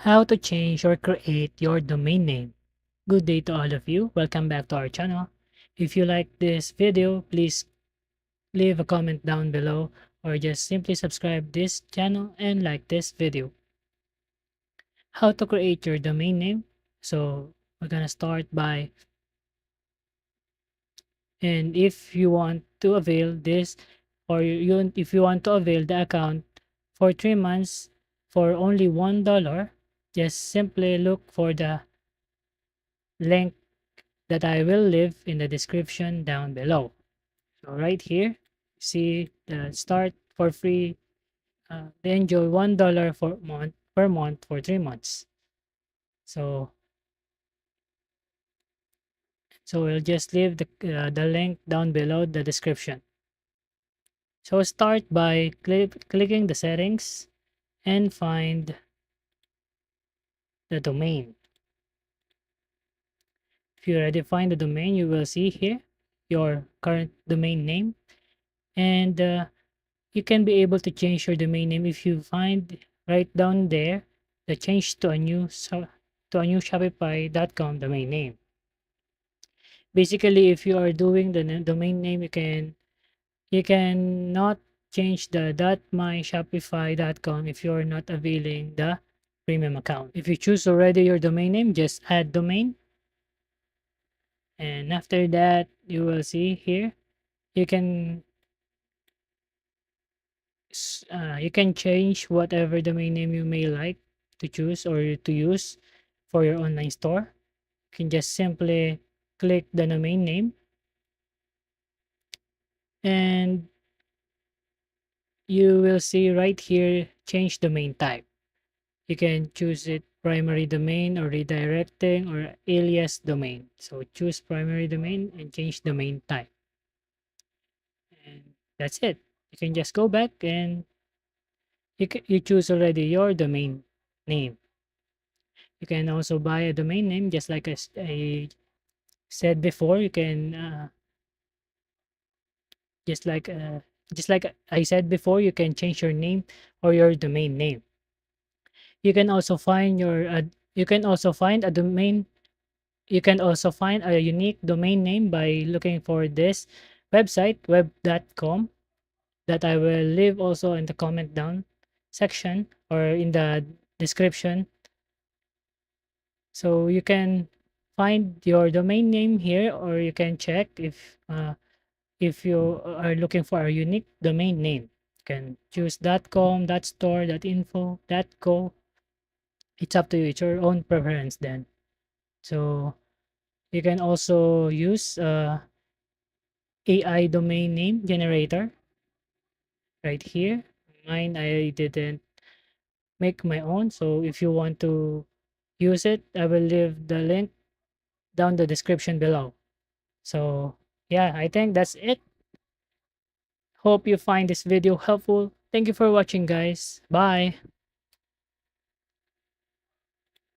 How to change or create your domain name. Good day to all of you. Welcome back to our channel. If you like this video, please leave a comment down below or just simply subscribe this channel and like this video. How to create your domain name. So we're gonna start by, and if you want to avail this, or if you want to avail the account for 3 months for only $1, just simply look for the link that I will leave in the description down below. So right here, see the start for free. They enjoy $1 for month per month for 3 months. So we'll just leave the link down below the description. So start by clicking the settings and find the domain. If you already find the domain, you will see here your current domain name, and you can be able to change your domain name if you find right down there the change to a new Shopify.com domain name. Basically, if you are doing the domain name, you can not change the .myshopify.com if you are not availing the premium account. If you choose already your domain name, just add domain, and after that you will see here you can you can change whatever domain name you may like to choose or to use for your online store. You can just simply click the domain name, and you will see right here change domain type. You can choose it primary domain or redirecting or alias domain. So choose primary domain and change domain type. And that's it. You can just go back and you choose already your domain name. You can also buy a domain name just like I said before. You can just like uh, just like I said before, you can change your name or your domain name. You can also find you can also find a domain. You can also find a unique domain name by looking for this website web.com that I will leave also in the comment down section or in the description. So you can find your domain name here, or you can check if you are looking for a unique domain name. You can choose .com, .store, .info, .co. It's up to you. It's your own preference then. So you can also use AI domain name generator right here. Mine, I didn't make my own. So if you want to use it, I will leave the link down the description below. So yeah, I think that's it. Hope you find this video helpful. Thank you for watching, guys. Bye.